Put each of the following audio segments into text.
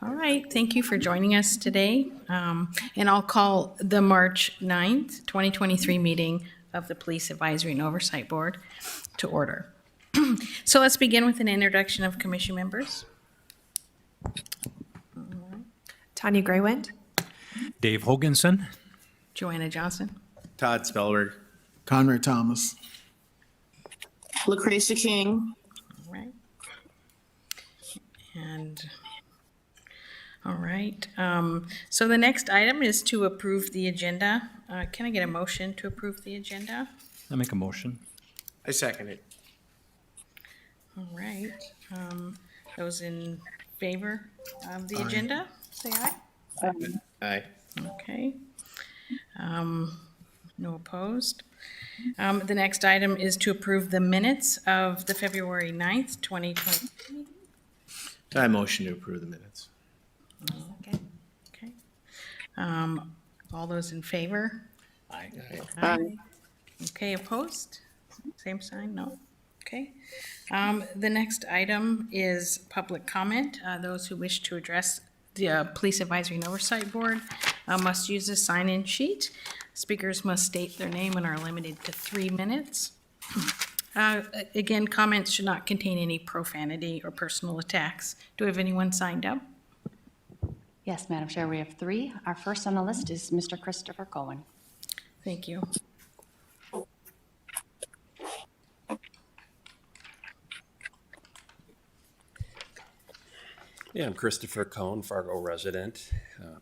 All right, thank you for joining us today. And I'll call the March 9th, 2023 meeting of the Police Advisory and Oversight Board to order. So let's begin with an introduction of commission members. Tanya Graywind. Dave Hoganson. Joanna Johnson. Todd Spellberg. Conrad Thomas. Lucretia King. All right. And, all right. So the next item is to approve the agenda. Can I get a motion to approve the agenda? I make a motion. I second it. All right. Those in favor of the agenda, say aye. Aye. Okay. No opposed. The next item is to approve the minutes of the February 9th, 2020. I motion to approve the minutes. Okay. Okay. All those in favor? Aye. Aye. Okay, opposed? Same sign, no? Okay. The next item is public comment. Those who wish to address the Police Advisory and Oversight Board must use a sign-in sheet. Speakers must state their name and are limited to 3 minutes. Again, comments should not contain any profanity or personal attacks. Do we have anyone signed up? Yes, Madam Chair, we have 3. Our first on the list is Mr. Christopher Cohen. Thank you. Yeah, I'm Christopher Cohn, Fargo resident,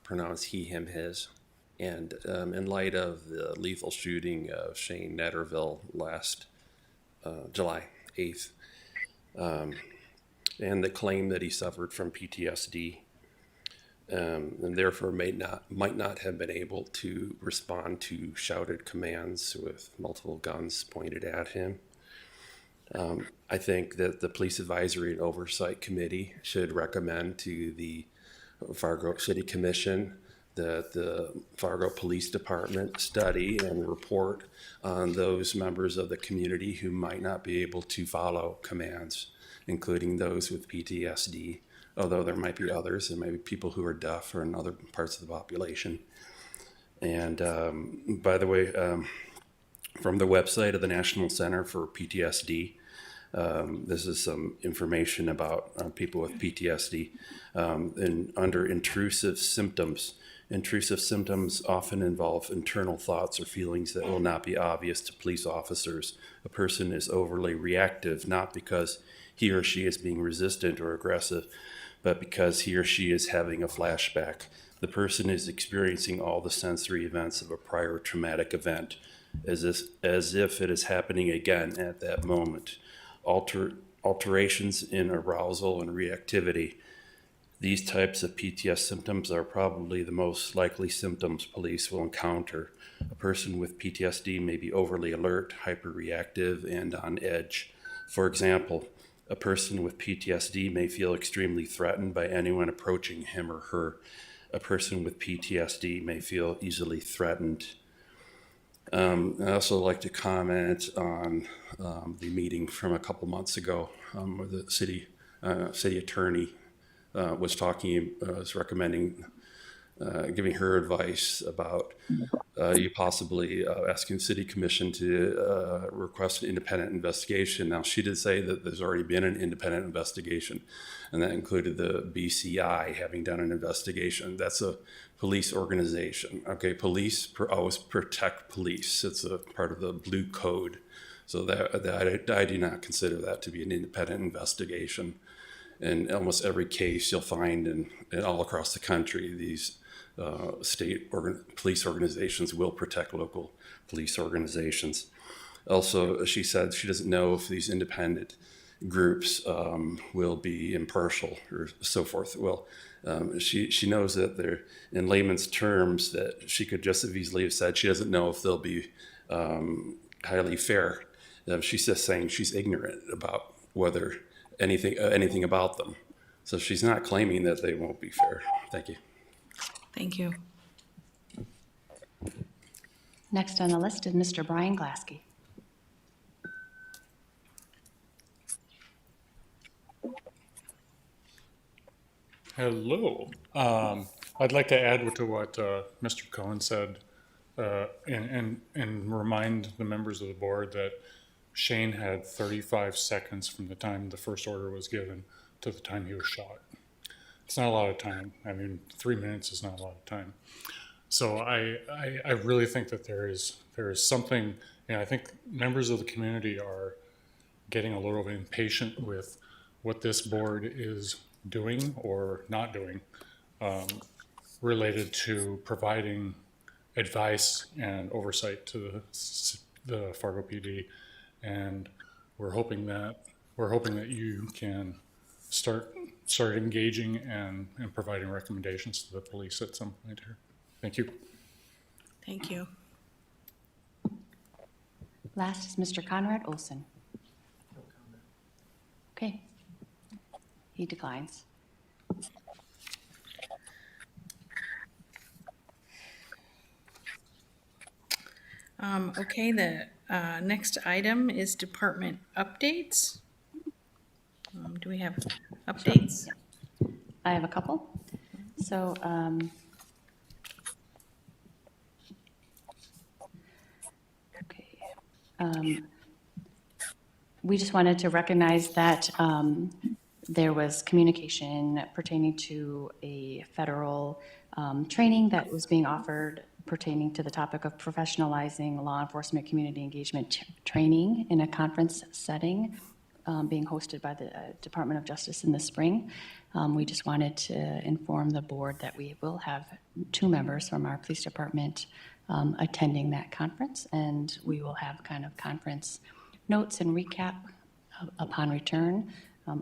pronounced he, him, his. And in light of the lethal shooting of Shane Netterville last July 8th, and the claim that he suffered from PTSD, and therefore might not have been able to respond to shouted commands with multiple guns pointed at him. I think that the Police Advisory and Oversight Committee should recommend to the Fargo City Commission that the Fargo Police Department study and report on those members of the community who might not be able to follow commands, including those with PTSD, although there might be others, there might be people who are deaf or in other parts of the population. And by the way, from the website of the National Center for PTSD, this is some information about people with PTSD. And under intrusive symptoms often involve internal thoughts or feelings that will not be obvious to police officers. A person is overly reactive, not because he or she is being resistant or aggressive, but because he or she is having a flashback. The person is experiencing all the sensory events of a prior traumatic event, as if it is happening again at that moment. Alterations in arousal and reactivity. These types of PTS symptoms are probably the most likely symptoms police will encounter. A person with PTSD may be overly alert, hyperreactive, and on edge. For example, a person with PTSD may feel extremely threatened by anyone approaching him or her. A person with PTSD may feel easily threatened. I'd also like to comment on the meeting from a couple months ago where the city attorney was recommending, giving her advice about you possibly asking the city commission to request an independent investigation. Now, she did say that there's already been an independent investigation, and that included the BCI having done an investigation. That's a police organization. Okay, police always protect police. It's a part of the blue code. So that I do not consider that to be an independent investigation. In almost every case you'll find in all across the country, these police organizations will protect local police organizations. Also, she said she doesn't know if these independent groups will be impartial or so forth. Well, she knows that they're, in layman's terms, that she could just as easily have said she doesn't know if they'll be highly fair. She's just saying she's ignorant about whether anything about them. So she's not claiming that they won't be fair. Thank you. Thank you. Next on the list is Mr. Brian Glaske. Hello. I'd like to add to what Mr. Cohen said and remind the members of the board that Shane had 35 seconds from the time the first order was given to the time he was shot. It's not a lot of time. I mean, 3 minutes is not a lot of time. So I really think that there is something, I think members of the community are getting a little impatient with what this board is doing or not doing related to providing advice and oversight to the Fargo PD, and we're hoping that you can start engaging and providing recommendations to the police at some point here. Thank you. Thank you. Last is Mr. Conrad Olson. Okay. He declines. Okay, the next item is department updates. Do we have updates? I have a couple. So, okay. We just wanted to recognize that there was communication pertaining to a federal training that was being offered pertaining to the topic of professionalizing law enforcement community engagement training in a conference setting being hosted by the Department of Justice in the spring. We just wanted to inform the board that we will have 2 members from our police department attending that conference, and we will have kind of conference notes and recap upon return.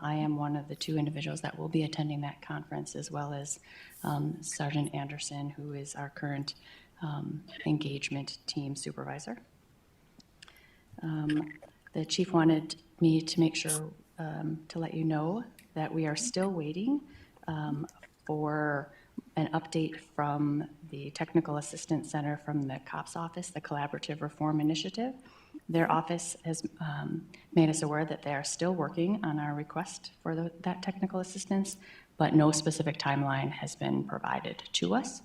I am one of the 2 individuals that will be attending that conference, as well as Sergeant Anderson, who is our current engagement team supervisor. The chief wanted me to make sure to let you know that we are still waiting for an update from the Technical Assistance Center from the COPS office, the Collaborative Reform Initiative. Their office has made us aware that they are still working on our request for that technical assistance, but no specific timeline has been provided to us.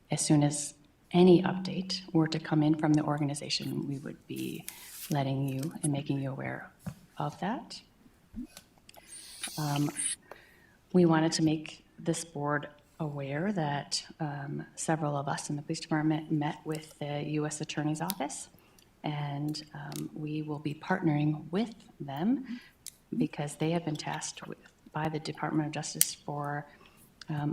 As soon as any update were to come in from the organization, we would be letting you and making you aware of that. We wanted to make this board aware that several of us in the police department met with the U.S. Attorney's Office, and we will be partnering with them because they have been tasked by the Department of Justice for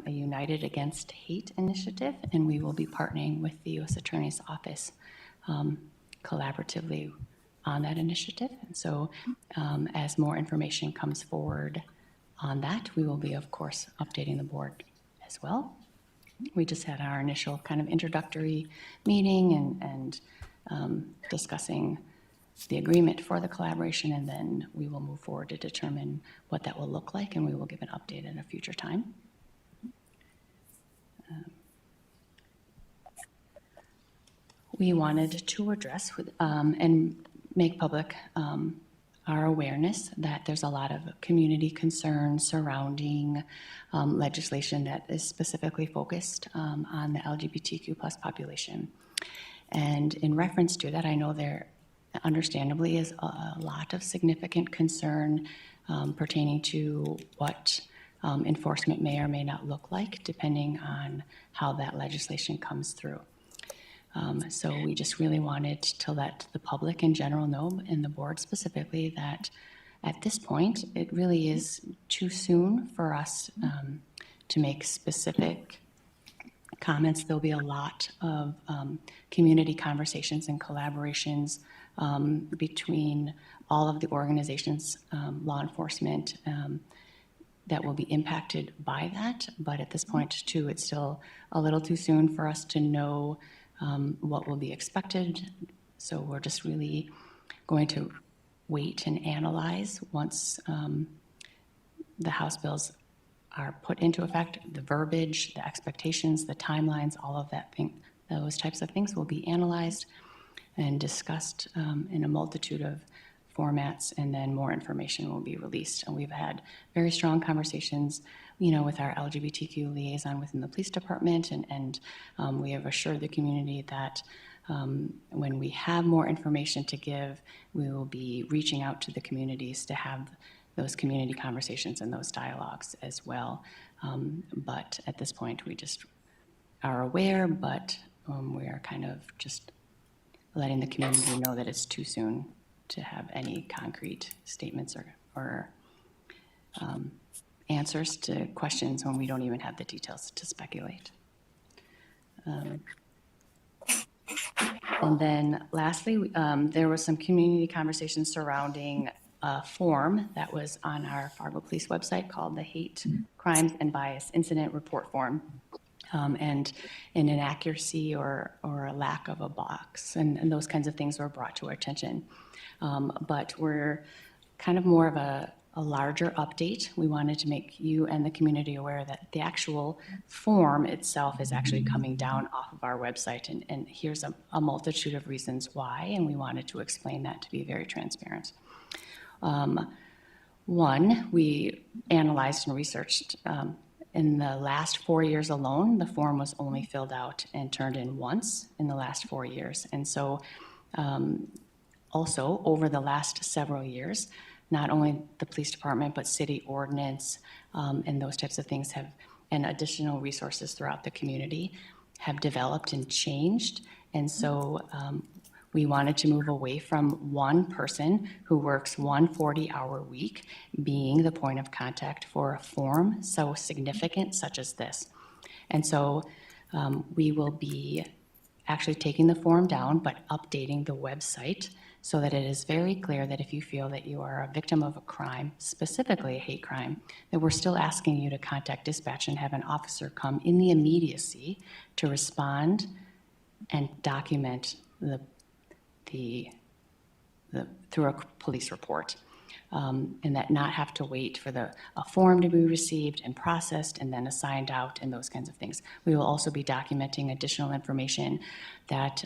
a United Against Hate initiative, and we will be partnering with the U.S. Attorney's Office collaboratively on that initiative. And so as more information comes forward on that, we will be, of course, updating the board as well. We just had our initial kind of introductory meeting and discussing the agreement for the collaboration, and then we will move forward to determine what that will look like, and we will give an update at a future time. We wanted to address and make public our awareness that there's a lot of community concern surrounding legislation that is specifically focused on the LGBTQ plus population. And in reference to that, I know there understandably is a lot of significant concern pertaining to what enforcement may or may not look like, depending on how that legislation comes through. So we just really wanted to let the public in general know, and the board specifically, that at this point, it really is too soon for us to make specific comments. There'll be a lot of community conversations and collaborations between all of the organizations, law enforcement, that will be impacted by that. But at this point, too, it's still a little too soon for us to know what will be expected. So we're just really going to wait and analyze once the House bills are put into effect. The verbiage, the expectations, the timelines, all of that those types of things will be analyzed and discussed in a multitude of formats, and then more information will be released. And we've had very strong conversations, with our LGBTQ liaison within the police department, and we have assured the community that when we have more information to give, we will be reaching out to the communities to have those community conversations and those dialogues as well. But at this point, we just are aware, but we are kind of just letting the community know that it's too soon to have any concrete statements or answers to questions when we don't even have the details to speculate. And then lastly, there was some community conversation surrounding a form that was on our Fargo Police website called the Hate, Crimes, and Bias Incident Report Form. And an inaccuracy or a lack of a box and those kinds of things were brought to our attention. But we're kind of more of a larger update. We wanted to make you and the community aware that the actual form itself is actually coming down off of our website. And here's a multitude of reasons why, and we wanted to explain that to be very transparent. One, we analyzed and researched in the last 4 years alone, the form was only filled out and turned in once in the last 4 years. And so also over the last several years, not only the police department, but city ordinance and those types of things and additional resources throughout the community have developed and changed. And so we wanted to move away from one person who works one 40-hour week being the point of contact for a form so significant such as this. And so we will be actually taking the form down, but updating the website so that it is very clear that if you feel that you are a victim of a crime, specifically a hate crime, that we're still asking you to contact dispatch and have an officer come in the immediacy to respond and document through a police report, and that not have to wait for a form to be received and processed and then assigned out and those kinds of things. We will also be documenting additional information that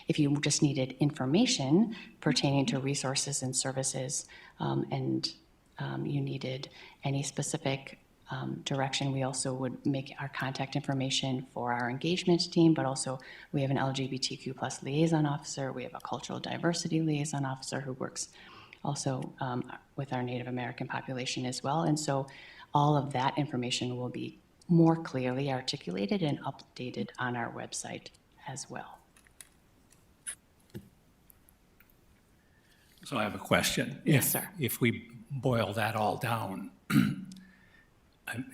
if you just needed information pertaining to resources and services and you needed any specific direction, we also would make our contact information for our engagement team, but also we have an LGBTQ plus liaison officer, we have a cultural diversity liaison officer who works also with our Native American population as well. And so all of that information will be more clearly articulated and updated on our website as well. So I have a question. Yes, sir. If we boil that all down,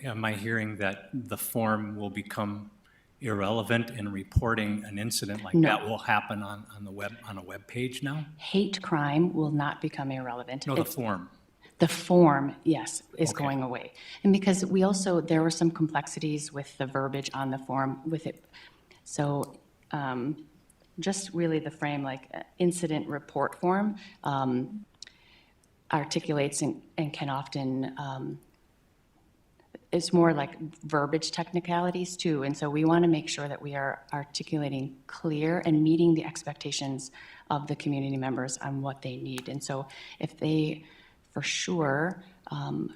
am I hearing that the form will become irrelevant in reporting an incident like No. that will happen on the web, on a web page now? Hate crime will not become irrelevant. No, the form. The form, yes, is Okay. going away. And because there were some complexities with the verbiage on the form with it. So just really the frame, like incident report form articulates and can often, it's more like verbiage technicalities too. And so we want to make sure that we are articulating clear and meeting the expectations of the community members on what they need. And so if they for sure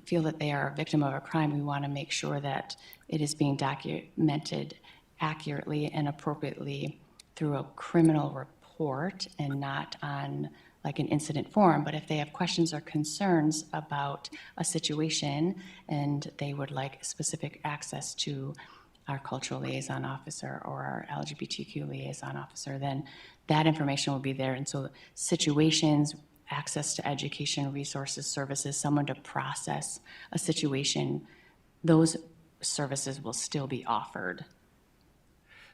feel that they are a victim of a crime, we want to make sure that it is being documented accurately and appropriately through a criminal report and not on like an incident form. But if they have questions or concerns about a situation and they would like specific access to our cultural liaison officer or our LGBTQ liaison officer, then that information will be there. And so situations, access to education, resources, services, someone to process a situation, those services will still be offered.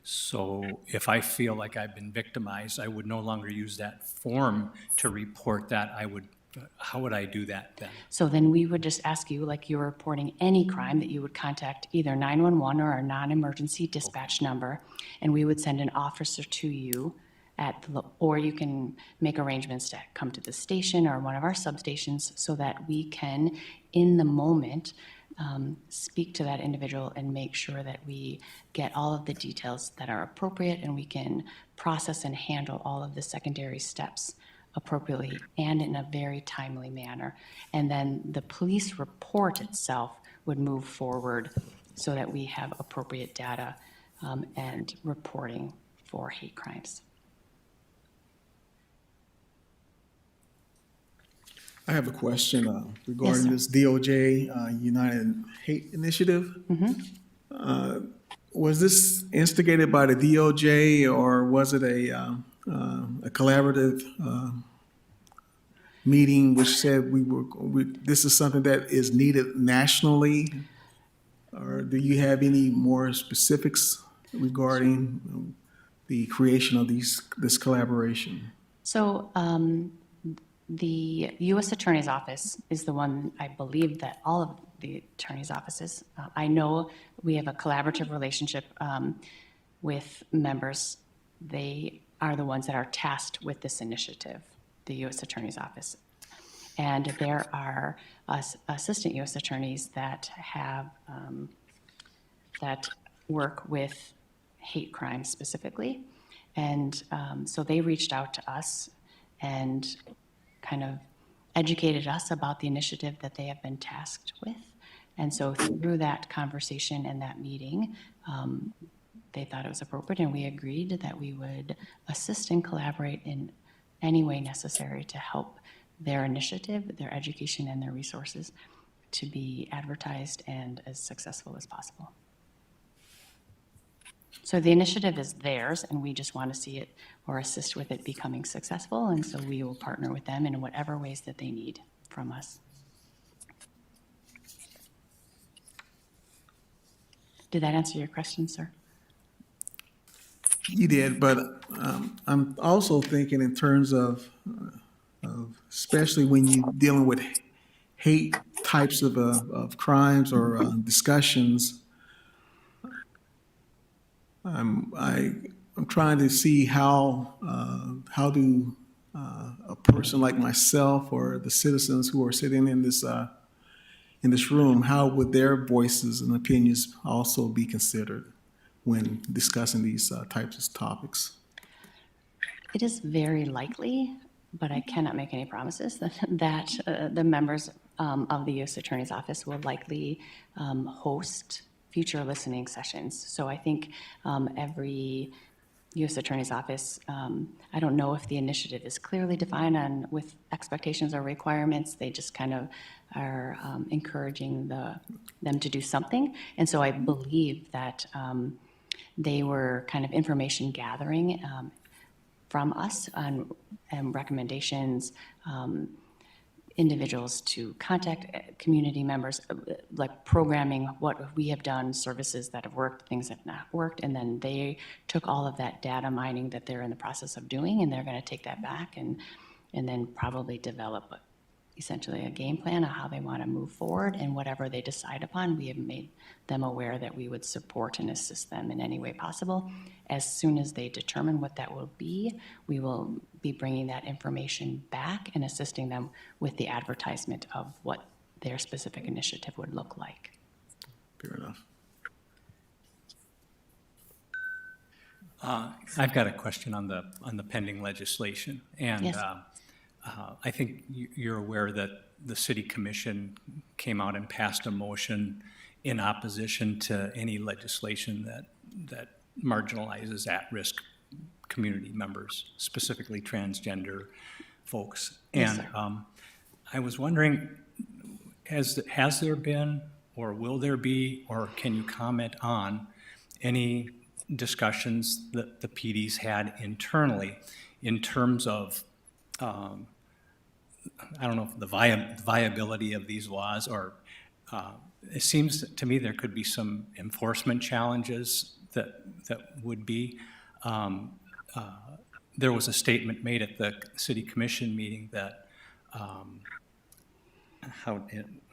So if I feel like I've been victimized, I would no longer use that form to report that. How would I do that then? So then we would just ask you, like you're reporting any crime, that you would contact either 911 or our non-emergency dispatch number, and we would send an officer to you or you can make arrangements to come to the station or one of our substations so that we can, in the moment, speak to that individual and make sure that we get all of the details that are appropriate and we can process and handle all of the secondary steps appropriately and in a very timely manner. And then the police report itself would move forward so that we have appropriate data and reporting for hate crimes. I have a question regarding sir. this DOJ United Hate Initiative. Was this instigated by the DOJ, or was it a collaborative meeting which said this is something that is needed nationally? Or do you have any more specifics regarding the creation of this collaboration? So the U.S. Attorney's Office is the one, I believe, that all of the attorney's offices, I know we have a collaborative relationship with members. They are the ones that are tasked with this initiative, the U.S. Attorney's Office. And there are assistant U.S. attorneys that have, that work with hate crimes specifically. And so they reached out to us and kind of educated us about the initiative that they have been tasked with. And so through that conversation and that meeting, they thought it was appropriate, and we agreed that we would assist and collaborate in any way necessary to help their initiative, their education, and their resources to be advertised and as successful as possible. So the initiative is theirs, and we just want to see it or assist with it becoming successful, and so we will partner with them in whatever ways that they need from us. Did that answer your question, sir? You did, but I'm also thinking in terms of especially when you're dealing with hate types of crimes or discussions. I'm trying to see how do a person like myself or the citizens who are sitting in this room, how would their voices and opinions also be considered when discussing these types of topics? It is very likely, but I cannot make any promises, that the members of the U.S. Attorney's Office will likely host future listening sessions. So I think every U.S. Attorney's Office, I don't know if the initiative is clearly defined on with expectations or requirements. They just kind of are encouraging them to do something. And so I believe that they were kind of information gathering from us on and recommendations, individuals to contact community members, like programming what we have done, services that have worked, things that have not worked, and then they took all of that data mining that they're in the process of doing, and they're going to take that back and then probably develop essentially a game plan of how they want to move forward, and whatever they decide upon, we have made them aware that we would support and assist them in any way possible. As soon as they determine what that will be, we will be bringing that information back and assisting them with the advertisement of what their specific initiative would look like. Fair enough. I've got a question on the pending legislation. And Yes. I think you're aware that the city commission came out and passed a motion in opposition to any legislation that marginalizes at-risk community members, specifically transgender folks. Yes, And sir. I was wondering, has there been, or will there be, or can you comment on any discussions that the PD's had internally in terms of, I don't know, if the viability of these laws, or it seems to me there could be some enforcement challenges that would be. There was a statement made at the city commission meeting that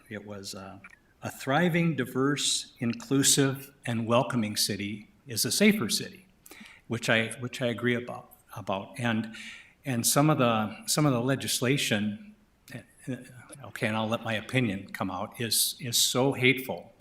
it was a thriving, diverse, inclusive, and welcoming city is a safer city, which I agree about. And some of the legislation, okay, and I'll let my opinion come out, is so hateful,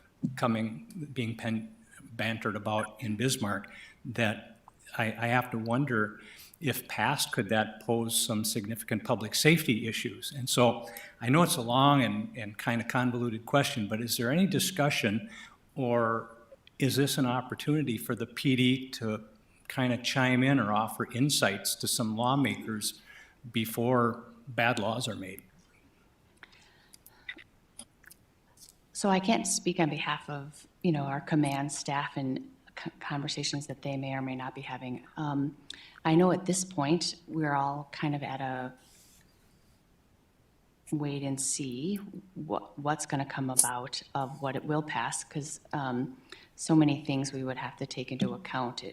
being bantered about in Bismarck, that I have to wonder if passed, could that pose some significant public safety issues? And so I know it's a long and kind of convoluted question, but is there any discussion, or is this an opportunity for the PD to kind of chime in or offer insights to some lawmakers before bad laws are made? So I can't speak on behalf of, our command staff and conversations that they may or may not be having. I know at this point, we're all kind of at a wait and see what's going to come about of what it will pass, because so many things we would have to take into account.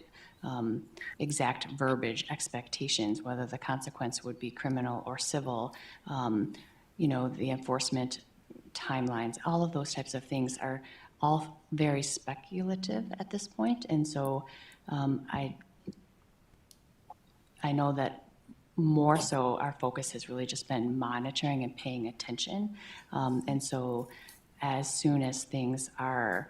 Exact verbiage, expectations, whether the consequence would be criminal or civil, the enforcement timelines, all of those types of things are all very speculative at this point. And so I know that more so our focus has really just been monitoring and paying attention. And so as soon as things are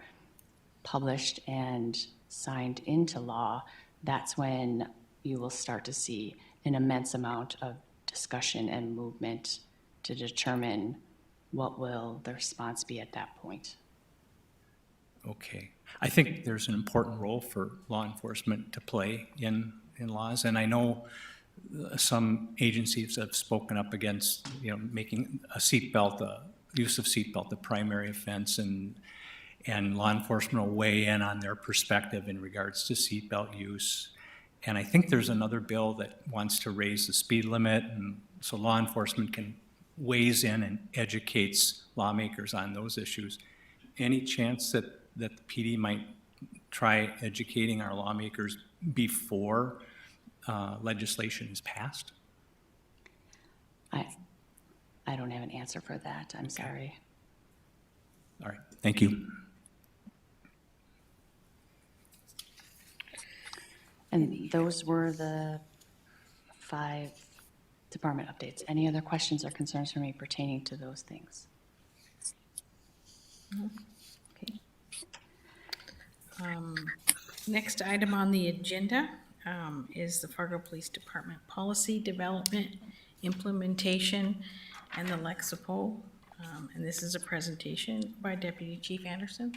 published and signed into law, that's when you will start to see an immense amount of discussion and movement to determine what will the response be at that point. Okay. I think there's an important role for law enforcement to play in laws, and I know some agencies have spoken up against, making a seatbelt, the use of seatbelt, the primary offense, and law enforcement will weigh in on their perspective in regards to seatbelt use. And I think there's another bill that wants to raise the speed limit, and so law enforcement can weighs in and educates lawmakers on those issues. Any chance that the PD might try educating our lawmakers before legislation is passed? I don't have an answer for that. I'm sorry. All right, thank you. And those were the 5 department updates. Any other questions or concerns for me pertaining to those things? Okay. Next item on the agenda is the Fargo Police Department Policy Development, Implementation, and the Lexipol. And this is a presentation by Deputy Chief Anderson.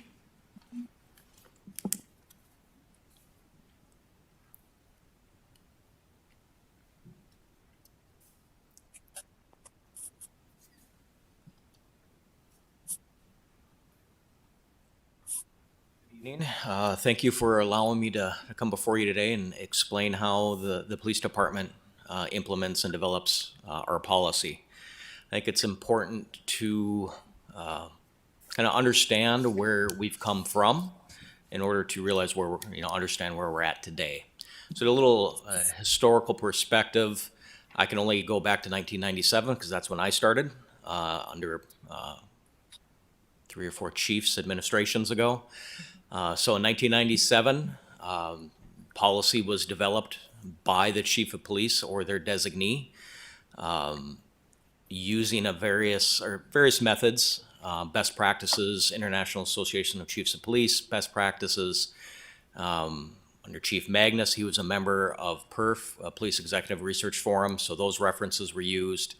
Evening. Thank you for allowing me to come before you today and explain how the police department implements and develops our policy. I think it's important to kind of understand where we've come from in order to realize where we're, understand where we're at today. So a little historical perspective, I can only go back to 1997 because that's when I started under 3 or 4 chiefs administrations ago. So in 1997, policy was developed by the chief of police or their designee, using various methods, best practices, International Association of Chiefs of Police, best practices. Under Chief Magnus, he was a member of PERF, Police Executive Research Forum, so those references were used.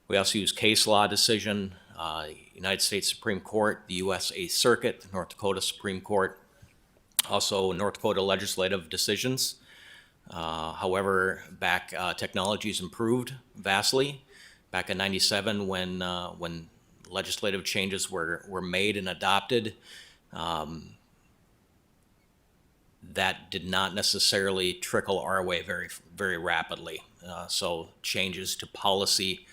We also use case law decision, United States Supreme Court, the U.S. 8th Circuit, North Dakota Supreme Court, also North Dakota legislative decisions. However, technology's improved vastly. Back in '97, when legislative changes were made and adopted, that did not necessarily trickle our way very, very rapidly. So changes to policy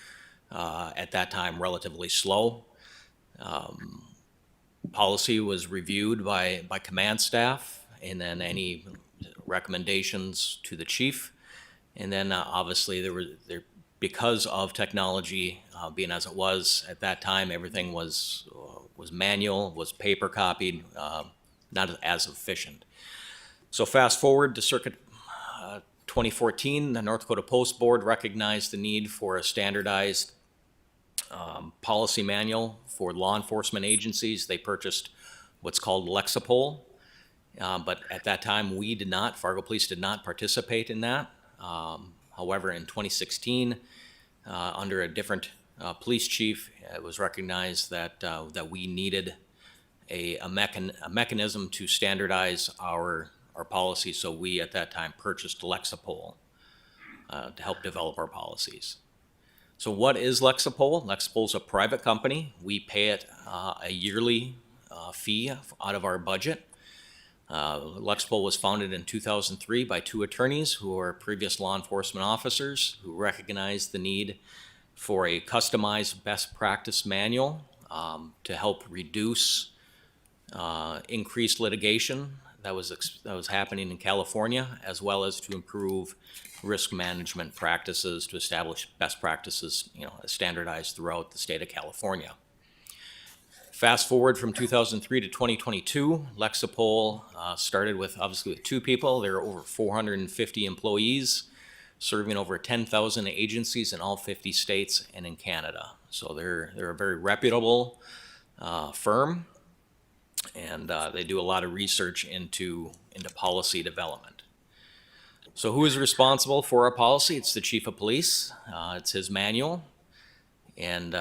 at that time relatively slow. Policy was reviewed by command staff, and then any recommendations to the chief. And then obviously because of technology being as it was at that time, everything was manual, was paper copied, not as efficient. So fast forward to circa 2014, the North Dakota Post Board recognized the need for a standardized policy manual for law enforcement agencies. They purchased what's called Lexipol, but at that time Fargo Police did not participate in that. However, in 2016, under a different police chief, it was recognized that we needed a mechanism to standardize our policies. So we, at that time, purchased Lexipol to help develop our policies. So what is Lexipol? Lexipol is a private company. We pay it a yearly fee out of our budget. Lexipol was founded in 2003 by two attorneys who are previous law enforcement officers who recognized the need for a customized best practice manual to help reduce increased litigation that was happening in California, as well as to improve risk management practices to establish best practices, standardized throughout the state of California. Fast forward from 2003 to 2022, Lexipol started with two people. There are over 450 employees serving over 10,000 agencies in all 50 states and in Canada. So they're a very reputable firm, and they do a lot of research into policy development. So who is responsible for our policy? It's the chief of police. It's his manual. And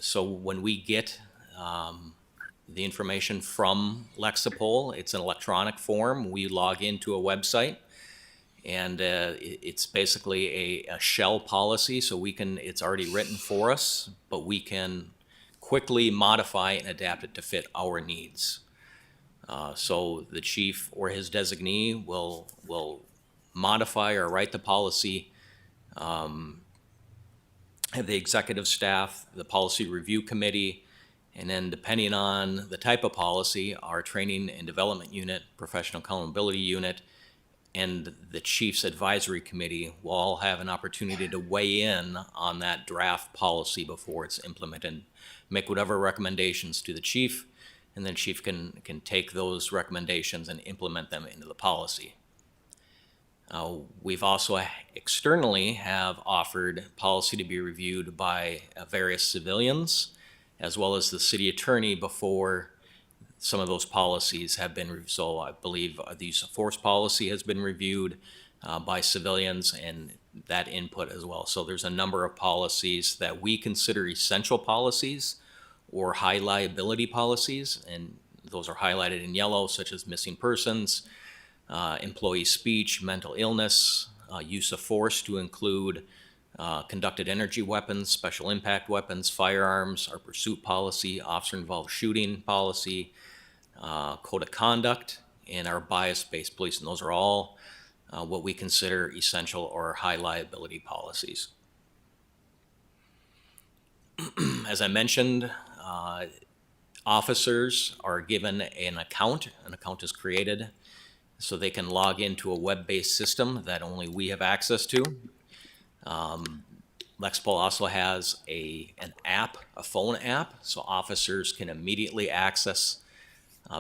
so when we get the information from Lexipol, it's an electronic form. We log into a website, and it's basically a shell policy. So it's already written for us, but we can quickly modify and adapt it to fit our needs. So the chief or his designee will modify or write the policy, have the executive staff, the policy review committee, and then depending on the type of policy, our training and development unit, professional accountability unit, and the chief's advisory committee will all have an opportunity to weigh in on that draft policy before it's implemented, make whatever recommendations to the chief, and then chief can take those recommendations and implement them into the policy. We've also externally have offered policy to be reviewed by various civilians, as well as the city attorney before some of those policies have been reviewed. So I believe the use of force policy has been reviewed by civilians and that input as well. So there's a number of policies that we consider essential policies or high liability policies, and those are highlighted in yellow, such as missing persons, employee speech, mental illness, use of force to include conducted energy weapons, special impact weapons, firearms, our pursuit policy, officer-involved shooting policy, code of conduct, and our bias-based police. And those are all what we consider essential or high liability policies. As I mentioned, officers are given an account. An account is created so they can log into a web-based system that only we have access to. Lexipol also has an app, a phone app, so officers can immediately access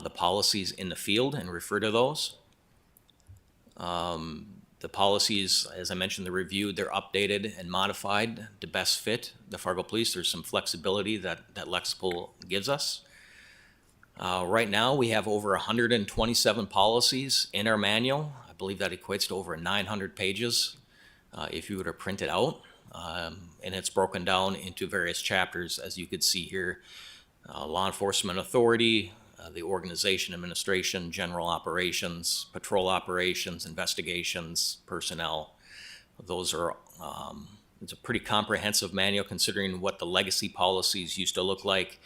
the policies in the field and refer to those. The policies, as I mentioned, they're reviewed, they're updated and modified to best fit the Fargo Police. There's some flexibility that Lexipol gives us. Right now, we have over 127 policies in our manual. I believe that equates to over 900 pages if you were to print it out. And it's broken down into various chapters, as you could see here. Law enforcement authority, the organization, administration, general operations, patrol operations, investigations, personnel. Those are, it's a pretty comprehensive manual considering what the legacy policies used to look like.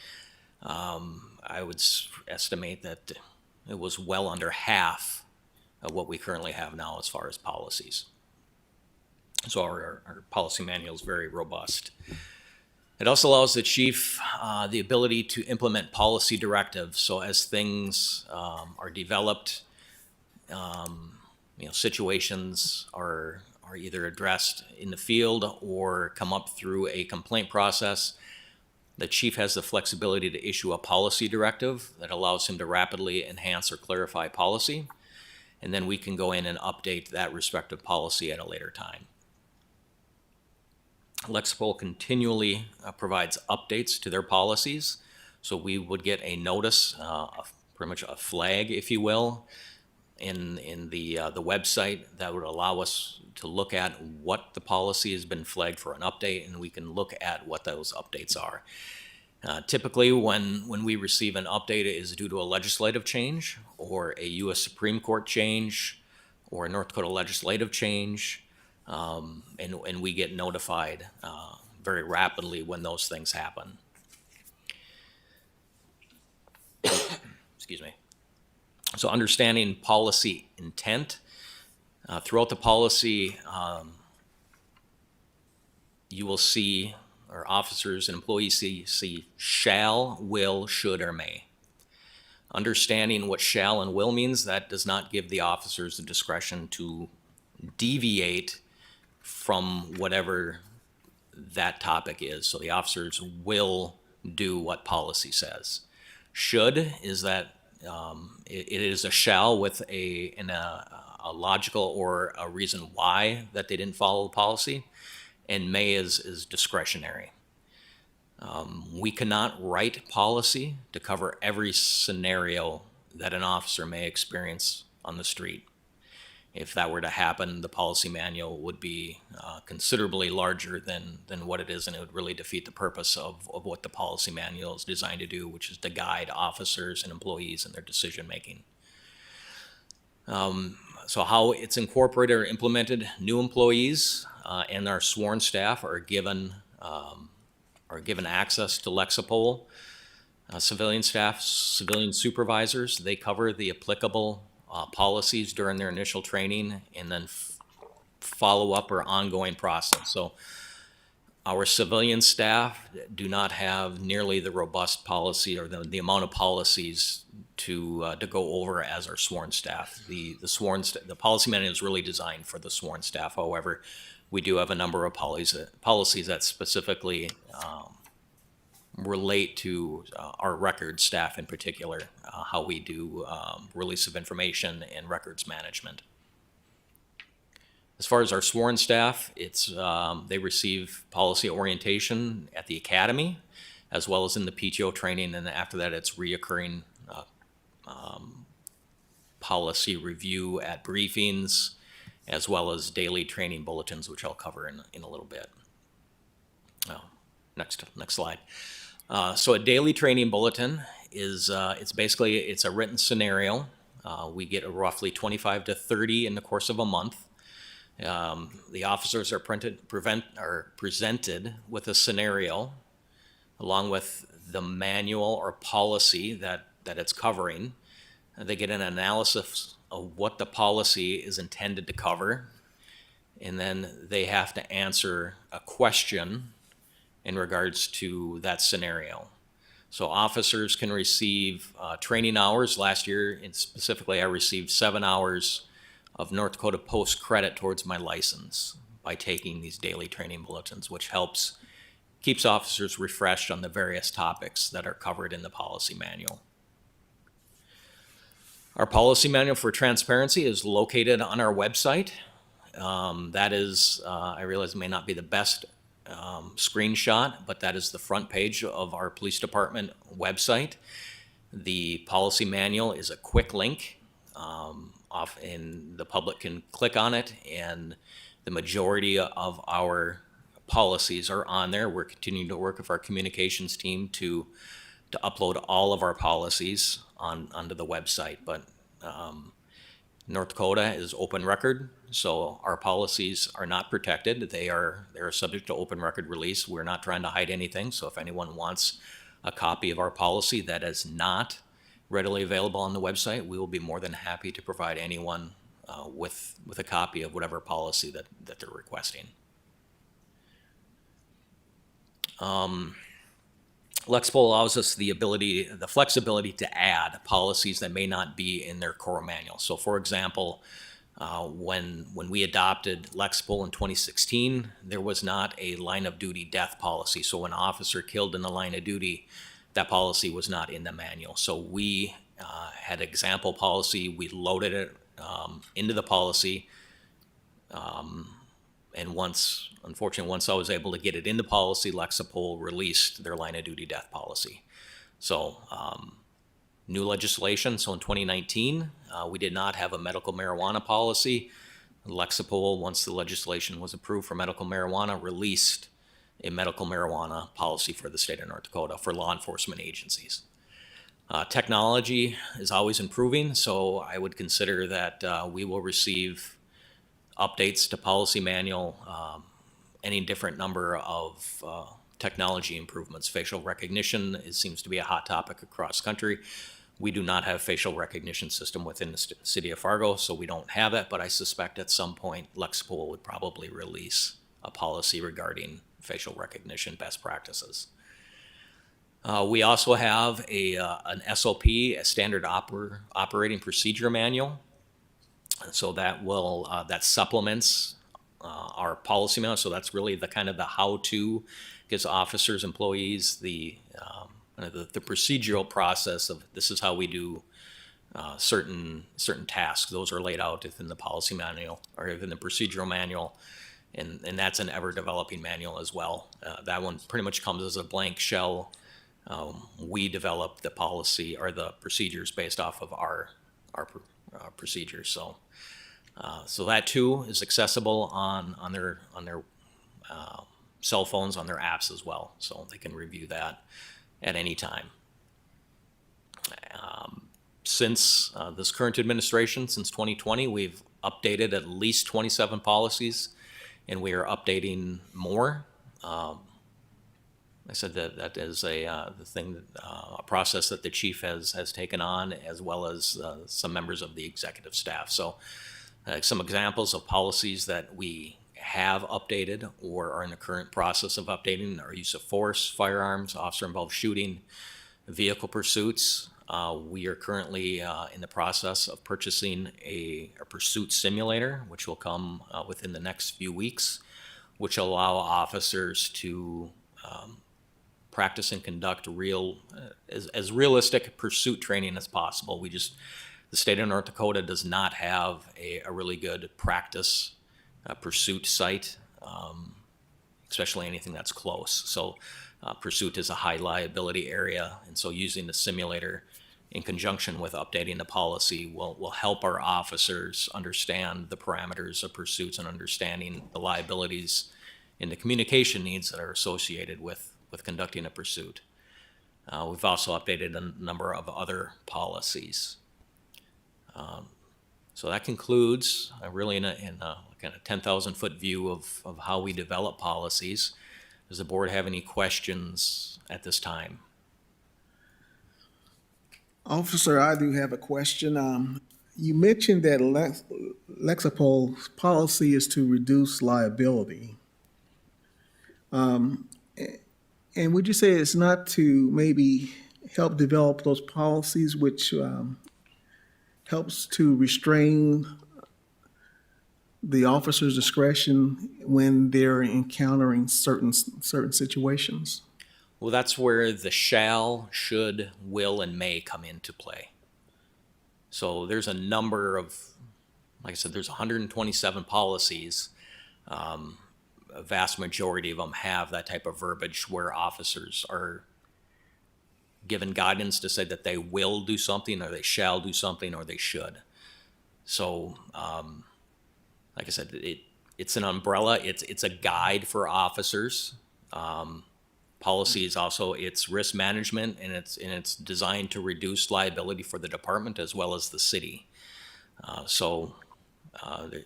I would estimate that it was well under half of what we currently have now as far as policies. So our policy manual is very robust. It also allows the chief the ability to implement policy directives. So as things are developed, situations are either addressed in the field or come up through a complaint process, the chief has the flexibility to issue a policy directive that allows him to rapidly enhance or clarify policy. And then we can go in and update that respective policy at a later time. Lexipol continually provides updates to their policies. So we would get a notice, pretty much a flag, if you will, in the website that would allow us to look at what the policy has been flagged for an update, and we can look at what those updates are. Typically, when we receive an update, it is due to a legislative change or a U.S. Supreme Court change or a North Dakota legislative change, and we get notified very rapidly when those things happen. Excuse me. So understanding policy intent. Throughout the policy, you will see, or officers and employees see shall, will, should, or may. Understanding what shall and will means, that does not give the officers the discretion to deviate from whatever that topic is. So the officers will do what policy says. Should is that it is a shall with a logical or a reason why that they didn't follow the policy, and may is discretionary. We cannot write policy to cover every scenario that an officer may experience on the street. If that were to happen, the policy manual would be considerably larger than what it is, and it would really defeat the purpose of what the policy manual is designed to do, which is to guide officers and employees in their decision making. So how it's incorporated or implemented: new employees and our sworn staff are given access to Lexipol. Civilian staff, civilian supervisors, they cover the applicable policies during their initial training, and then follow-up or ongoing process. So our civilian staff do not have nearly the robust policy or the amount of policies to go over as our sworn staff. The policy manual is really designed for the sworn staff. However, we do have a number of policies that specifically relate to our records staff in particular, how we do release of information and records management. As far as our sworn staff, they receive policy orientation at the academy, as well as in the PTO training, and after that it's reoccurring policy review at briefings, as well as daily training bulletins, which I'll cover in a little bit. Next slide. So a daily training bulletin is it's a written scenario. We get roughly 25 to 30 in the course of a month. The officers are presented with a scenario along with the manual or policy that it's covering. They get an analysis of what the policy is intended to cover, and then they have to answer a question in regards to that scenario. So officers can receive training hours. Last year, and specifically, I received 7 hours of North Dakota Post credit towards my license by taking these daily training bulletins, which keeps officers refreshed on the various topics that are covered in the policy manual. Our policy manual for transparency is located on our website. That is, I realize it may not be the best screenshot, but that is the front page of our police department website. The policy manual is a quick link, and the public can click on it, and the majority of our policies are on there. We're continuing to work with our communications team to upload all of our policies onto the website, but North Dakota is open record, so our policies are not protected. They are subject to open record release. We're not trying to hide anything, so if anyone wants a copy of our policy that is not readily available on the website, we will be more than happy to provide anyone with a copy of whatever policy that they're requesting. Lexipol allows us the flexibility to add policies that may not be in their core manual. So for example, when we adopted Lexipol in 2016, there was not a line of duty death policy. So when an officer killed in the line of duty, that policy was not in the manual. So we had example policy, we loaded it into the policy, and unfortunately, once I was able to get it into policy, Lexipol released their line of duty death policy. So new legislation, so in 2019, We did not have a medical marijuana policy. Lexipol, once the legislation was approved for medical marijuana, released a medical marijuana policy for the state of North Dakota for law enforcement agencies. Technology is always improving, so I would consider that we will receive updates to policy manual, any different number of technology improvements. Facial recognition seems to be a hot topic across country. We do not have facial recognition system within the city of Fargo, so we don't have it, but I suspect at some point Lexipol would probably release a policy regarding facial recognition best practices. We also have an SOP, a standard operating procedure manual. So that will that supplements our policy manual. So that's really the kind of the how-to, gives officers, employees the procedural process of this is how we do certain tasks. Those are laid out within the policy manual or within the procedural manual, and that's an ever-developing manual as well. That one pretty much comes as a blank shell. We develop the policy or the procedures based off of our procedures. So that too is accessible on their cell phones, on their apps as well, so they can review that at any time. Since this current administration, since 2020, we've updated at least 27 policies, and we are updating more. I said that is a process that the chief has taken on, as well as some members of the executive staff. So some examples of policies that we have updated or are in the current process of updating are use of force, firearms, officer-involved shooting, vehicle pursuits. We are currently in the process of purchasing a pursuit simulator, which will come within the next few weeks, which will allow officers to practice and conduct as realistic pursuit training as possible. The state of North Dakota does not have a really good practice pursuit site, especially anything that's close. So pursuit is a high liability area, and so using the simulator in conjunction with updating the policy will help our officers understand the parameters of pursuits and understanding the liabilities and the communication needs that are associated with conducting a pursuit. We've also updated a number of other policies. So that concludes really in a kind of 10,000-foot view of how we develop policies. Does the board have any questions at this time? Officer, I do have a question. You mentioned that Lexipol's policy is to reduce liability. And would you say it's not to maybe help develop those policies which helps to restrain the officer's discretion when they're encountering certain situations? Well, that's where the shall, should, will, and may come into play. So there's a number of, like I said, there's 127 policies. A vast majority of them have that type of verbiage where officers are given guidance to say that they will do something, or they shall do something, or they should. So, like I said, it's an umbrella. It's a guide for officers. Policy is also it's risk management, and it's designed to reduce liability for the department as well as the city.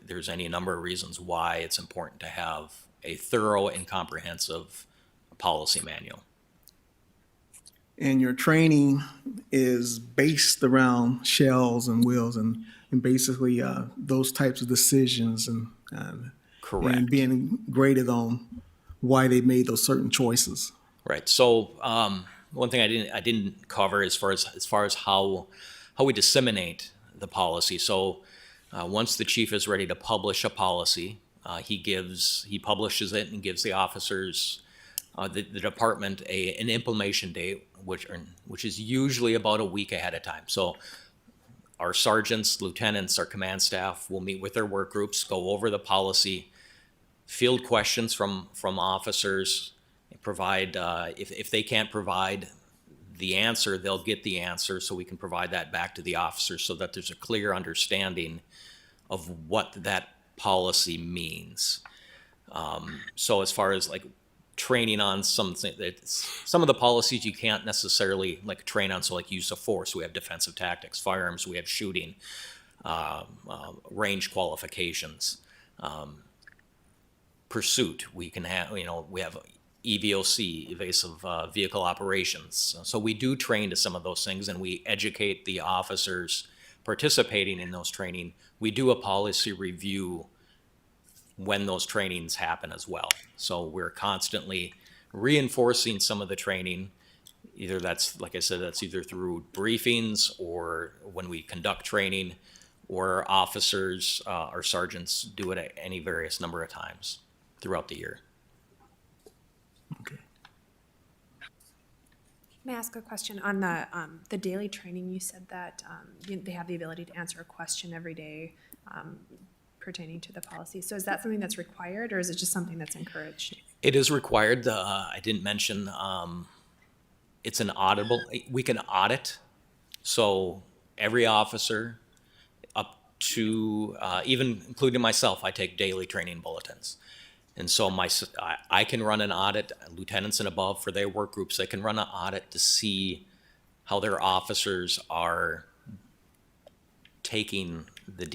There's any number of reasons why it's important to have a thorough and comprehensive policy manual. And your training is based around shells and wills and basically those types of decisions and Correct. And being graded on why they made those certain choices. Right. So one thing I didn't cover as far as how we disseminate the policy. So once the chief is ready to publish a policy, he publishes it and gives the officers, the department an implementation date, which is usually about a week ahead of time. So our sergeants, lieutenants, our command staff will meet with their work groups, go over the policy, field questions from officers, provide if they can't provide the answer, they'll get the answer, so we can provide that back to the officer so that there's a clear understanding of what that policy means. So as far as like training on something, some of the policies you can't necessarily like train on, so like use of force, we have defensive tactics, firearms, we have shooting, range qualifications, pursuit, we can have, we have EVOC, evasive vehicle operations. So we do train to some of those things, and we educate the officers participating in those training. We do a policy review when those trainings happen as well. So we're constantly reinforcing some of the training. Either that's, like I said, that's either through briefings or when we conduct training, or officers or sergeants do it at any various number of times throughout the year. Okay. May I ask a question on the daily training? You said that they have the ability to answer a question every day pertaining to the policy. So is that something that's required, or is it just something that's encouraged? It is required. I didn't mention, it's an auditable, we can audit. So every officer up to, even including myself, I take daily training bulletins. And so I can run an audit, lieutenants and above for their work groups, they can run an audit to see how their officers are taking the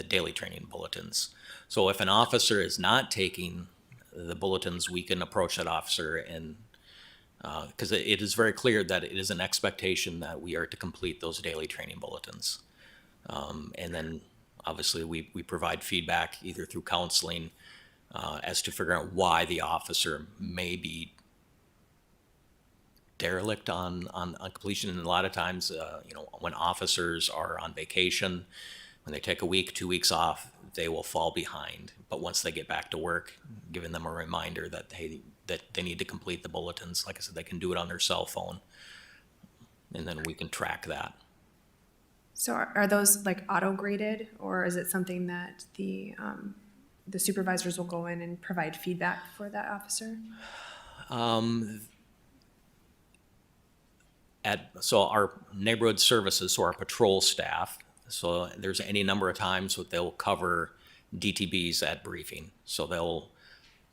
daily training bulletins. So if an officer is not taking the bulletins, we can approach that officer, and because it is very clear that it is an expectation that we are to complete those daily training bulletins. And then obviously we provide feedback either through counseling as to figure out why the officer may be derelict on completion. And a lot of times, when officers are on vacation, when they take a week, 2 weeks off, they will fall behind. But once they get back to work, giving them a reminder that they need to complete the bulletins. Like I said, they can do it on their cell phone, and then we can track that. So are those like auto-graded, or is it something that the supervisors will go in and provide feedback for that officer? So our neighborhood services, so our patrol staff, so there's any number of times that they'll cover DTBs at briefing. So they'll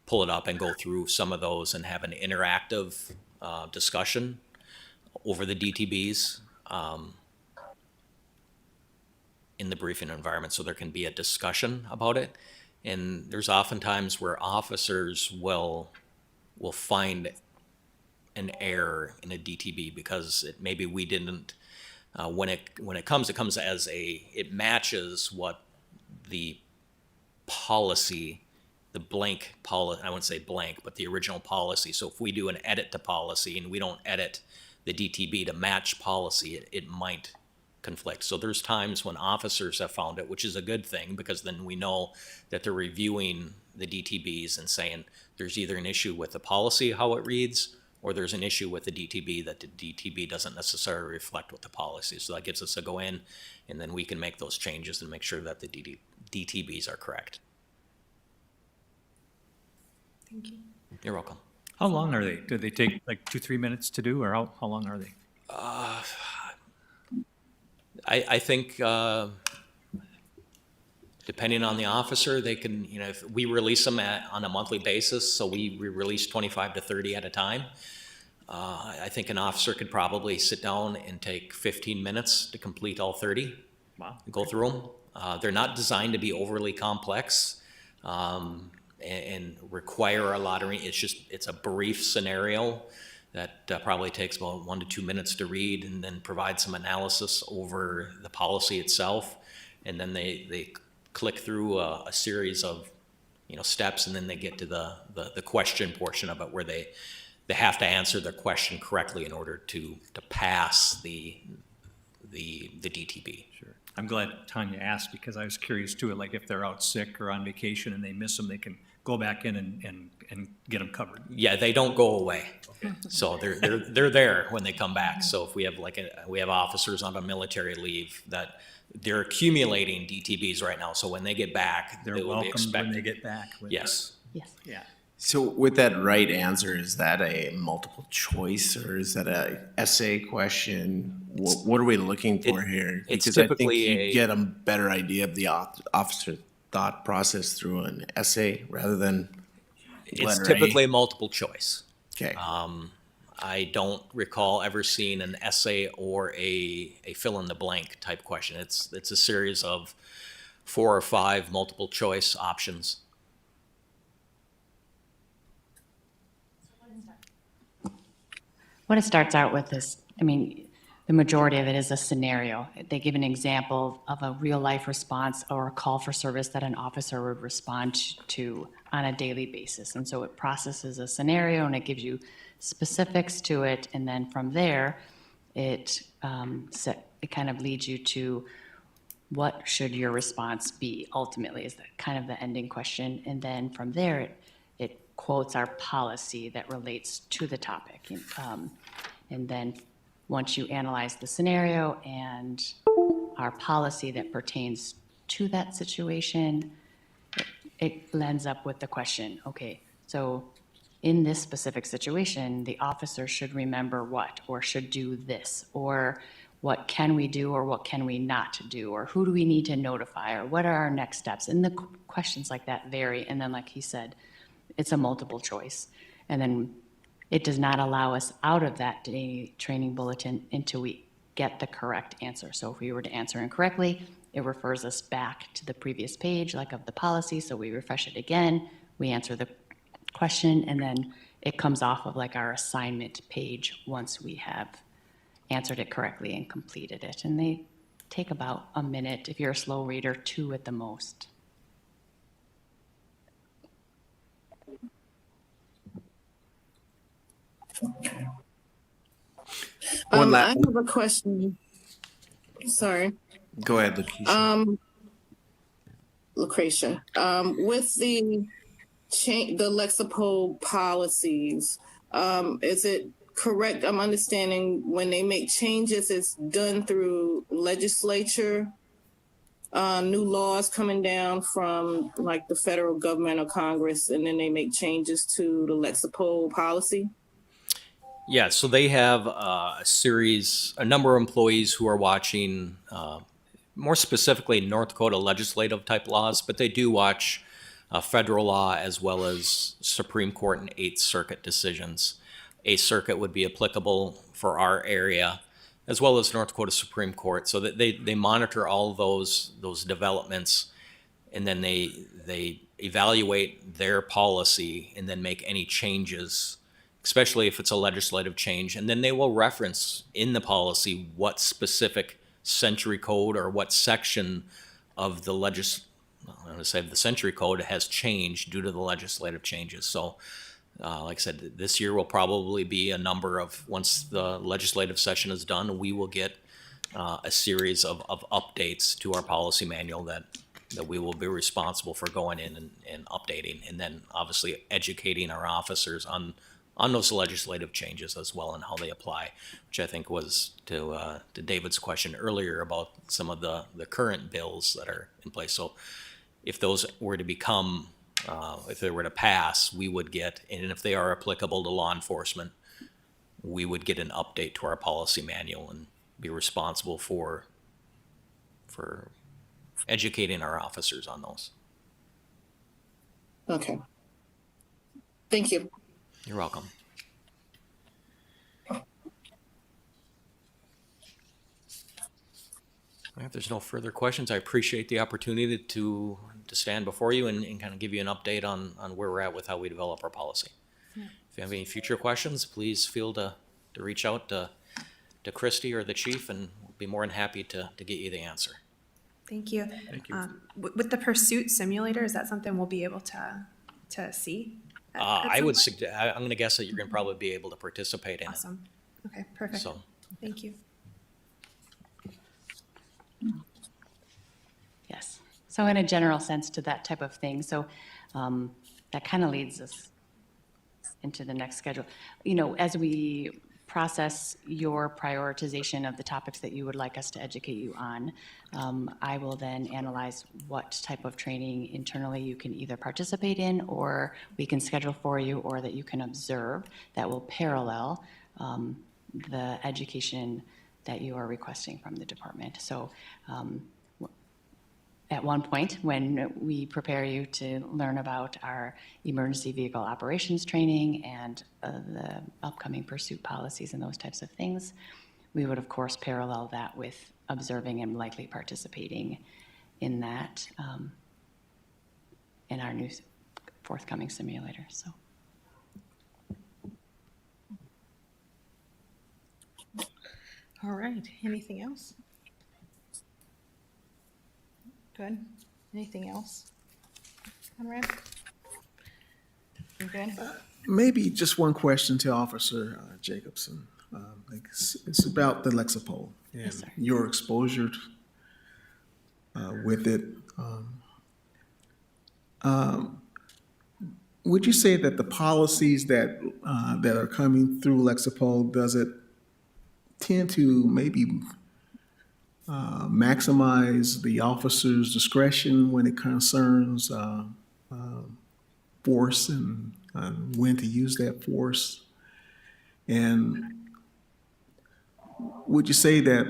pull it up and go through some of those and have an interactive discussion over the DTBs in the briefing environment. So there can be a discussion about it. And there's oftentimes where officers will find an error in a DTB because maybe we didn't, when it comes as it matches what the policy, the blank policy, I wouldn't say blank, but the original policy. So if we do an edit to policy and we don't edit the DTB to match policy, it might conflict. So there's times when officers have found it, which is a good thing, because then we know that they're reviewing the DTBs and saying there's either an issue with the policy, how it reads, or there's an issue with the DTB that the DTB doesn't necessarily reflect what the policy is. So that gives us a go in, and then we can make those changes and make sure that the DTBs are correct. Thank you. You're welcome. How long are they? Do they take like 2-3 minutes to do, or how long are they? I think depending on the officer, they can, if we release them on a monthly basis, so we release 25 to 30 at a time. I think an officer could probably sit down and take 15 minutes to complete all 30. Wow. Go through them. They're not designed to be overly complex and require a lot of, it's a brief scenario that probably takes about 1 to 2 minutes to read, and then provide some analysis over the policy itself. And then they click through a series of steps, and then they get to the question portion of it, where they have to answer their question correctly in order to pass the DTB. Sure. I'm glad Tanya asked, because I was curious too, like if they're out sick or on vacation and they miss them, they can go back in and get them covered. Yeah, they don't go away. So they're there when they come back. So if we have we have officers on a military leave that they're accumulating DTBs right now. So when they get back, They're they will be welcomed when expected. they get back. Yes. Yes. Yeah. So with that right answer, is that a multiple choice or is that a essay question? What are we looking for here? it's Because I think typically you a- get a better idea of the officer thought process through an essay rather than It's letter typically A. a multiple choice. Okay. I don't recall ever seeing an essay or a fill in the blank type question. It's a series of 4 or 5 multiple choice options. What it starts out with is, I mean, the majority of it is a scenario. They give an example of a real life response or a call for service that an officer would respond to on a daily basis. And so it processes a scenario and it gives you specifics to it. And then from there, it kind of leads you to what should your response be ultimately is kind of the ending question. And then from there, it quotes our policy that relates to the topic. And then once you analyze the scenario and our policy that pertains to that situation, it ends up with the question, okay, so in this specific situation, the officer should remember what, or should do this, or what can we do, or what can we not do, or who do we need to notify, or what are our next steps? And the questions like that vary. And then, like he said, it's a multiple choice. And then it does not allow us out of that training bulletin until we get the correct answer. So if we were to answer incorrectly, it refers us back to the previous page, like of the policy. So we refresh it again, we answer the question, and then it comes off of like our assignment page once we have answered it correctly and completed it. And they take about a minute, if you're a slow reader, 2 at the most. One I have a question. Sorry, Go ahead, Lakeisha. Lucretia. With the the Lexapol policies, is it correct? I'm understanding when they make changes, it's done through legislature, new laws coming down from like the federal government or Congress, and then they make changes to the Lexapol policy. Yeah, so they have a number of employees who are watching, more specifically North Dakota legislative type laws, but they do watch federal law as well as Supreme Court and Eighth Circuit decisions. Eighth Circuit would be applicable for our area, as well as North Dakota Supreme Court. So that they monitor all of those developments, and then they evaluate their policy and then make any changes, especially if it's a legislative change. And then they will reference in the policy what specific century code or what section of the the century code has changed due to the legislative changes. So like I said, this year will probably be a number of, once the legislative session is done, we will get a series of updates to our policy manual that we will be responsible for going in and updating, and then obviously educating our officers on those legislative changes as well and how they apply, which I think was to David's question earlier about some of the current bills that are in place. So if those were to become, if they were to pass, we would get, and if they are applicable to law enforcement, we would get an update to our policy manual and be responsible for educating our officers on those. Okay. Thank you. You're welcome. If there's no further questions, I appreciate the opportunity to stand before you and kind of give you an update on where we're at with how we develop our policy. Yeah. If you have any future questions, please feel to reach out to Christy or the chief, and we'll be more than happy to get you the answer. Thank you. Thank you. With the pursuit simulator, is that something we'll be able to see? I would suggest, I'm going to guess that you're going to probably be able to participate in Awesome. Okay, it. perfect. So, Thank you. Yes. So in a general sense to that type of thing, so that kind of leads us into the next schedule. You know, as we process your prioritization of the topics that you would like us to educate you on. I will then analyze what type of training internally you can either participate in, or we can schedule for you, or that you can observe that will parallel the education that you are requesting from the department. So at one point, when we prepare you to learn about our emergency vehicle operations training and the upcoming pursuit policies and those types of things, we would of course parallel that with observing and likely participating in that in our new forthcoming simulator. So. All right, anything else? Good. Anything else? Conrad? You good? Maybe just one question to Officer Jacobson. It's about the Lexapol and Yes, sir. your exposure with it. Would you say that the policies that that are coming through Lexapol, does it tend to maybe maximize the officer's discretion when it concerns force and when to use that force? And would you say that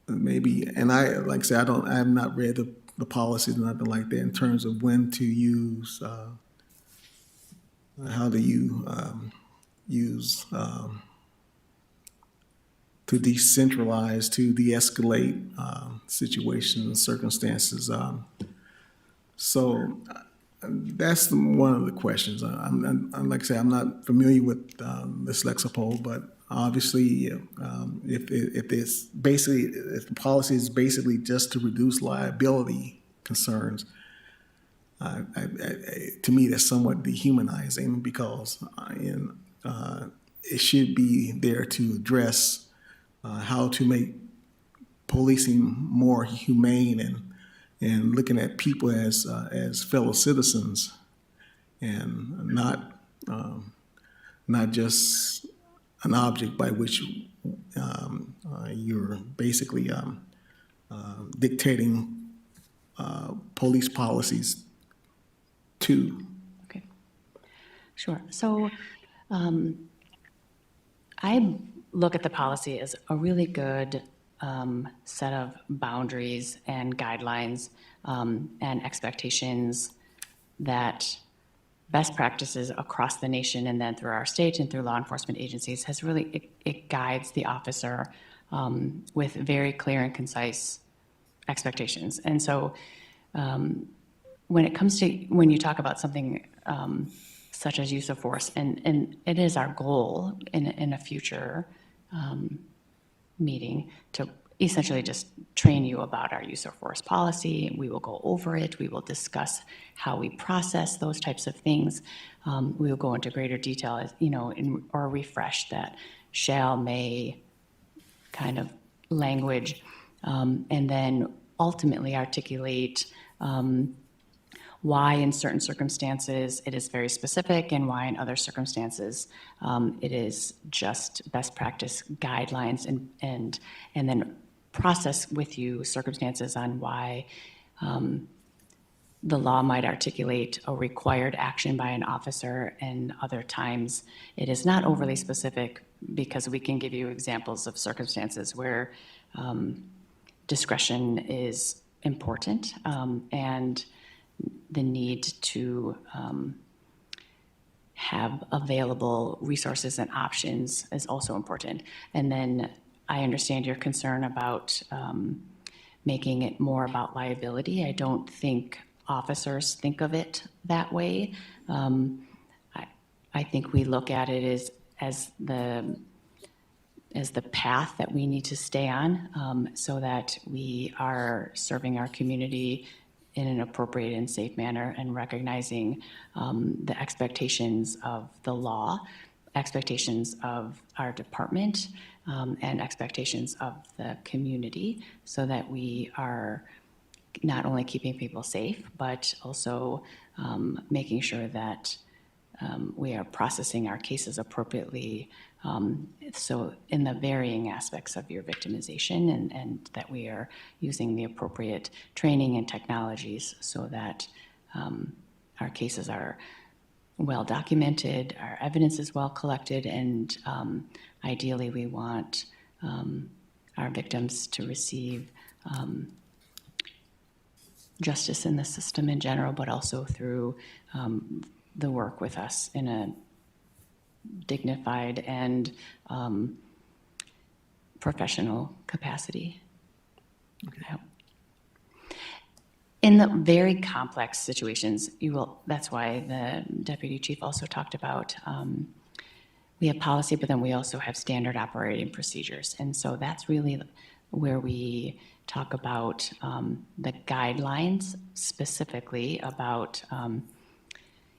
maybe, and like I said, I have not read the policies, nothing like that, in terms of when to use, how do you use to decentralize, to de-escalate situations, circumstances. So that's one of the questions. I'm like I said, I'm not familiar with this Lexapol, but obviously, if the policy is basically just to reduce liability concerns, to me that's somewhat dehumanizing, because it should be there to address how to make policing more humane and looking at people as fellow citizens, and not just an object by which you're basically dictating police policies to. Okay, sure. So I look at the policy as a really good set of boundaries and guidelines and expectations that best practices across the nation and then through our state and through law enforcement agencies has really, it guides the officer with very clear and concise expectations. And so when it comes to, when you talk about something such as use of force, and it is our goal in a future meeting to essentially just train you about our use of force policy. We will go over it. We will discuss how we process those types of things. We will go into greater detail, as, you know, or refresh that shall, may kind of language, and then ultimately articulate why in certain circumstances it is very specific and why in other circumstances it is just best practice guidelines, and then process with you circumstances on why the law might articulate a required action by an officer, and other times it is not overly specific, because we can give you examples of circumstances where discretion is important, and the need to have available resources and options is also important. And then I understand your concern about making it more about liability. I don't think officers think of it that way. I think we look at it as the path that we need to stay on, so that we are serving our community in an appropriate and safe manner, and recognizing the expectations of the law, expectations of our department, and expectations of the community, so that we are not only keeping people safe, but also making sure that we are processing our cases appropriately So in the varying aspects of your victimization, and that we are using the appropriate training and technologies so that our cases are well documented, our evidence is well collected, and ideally we want our victims to receive justice in the system in general, but also through the work with us in a dignified and professional capacity. I hope. In the very complex situations, that's why the deputy chief also talked about, we have policy, but then we also have standard operating procedures. And so that's really where we talk about the guidelines specifically about,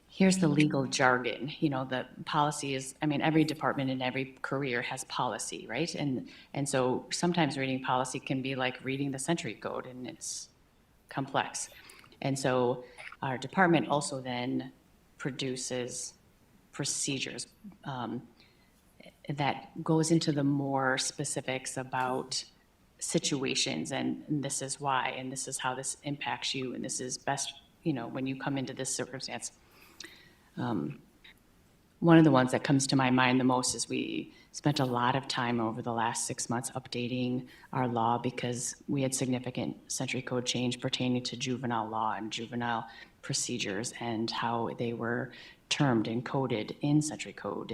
here's the legal jargon. The policy is, every department in every career has policy, right? And so sometimes reading policy can be like reading the century code, and it's complex. And so our department also then produces procedures that goes into the more specifics about situations, and this is why, and this is how this impacts you, and this is best, when you come into this circumstance. One of the ones that comes to my mind the most is we spent a lot of time over the last 6 months updating our law because we had significant century code change pertaining to juvenile law and juvenile procedures and how they were termed and coded in century code,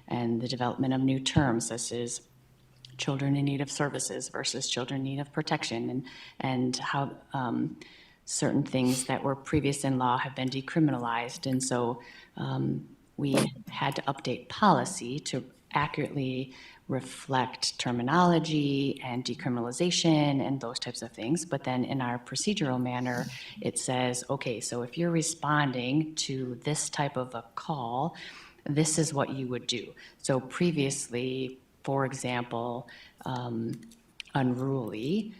and the development of new terms such as children in need of services versus children in need of protection, and how certain things that were previous in law have been decriminalized. And so we had to update policy to accurately reflect terminology and decriminalization and those types of things. But then in our procedural manner, it says, okay, so if you're responding to this type of a call, this is what you would do. So previously, for example, unruly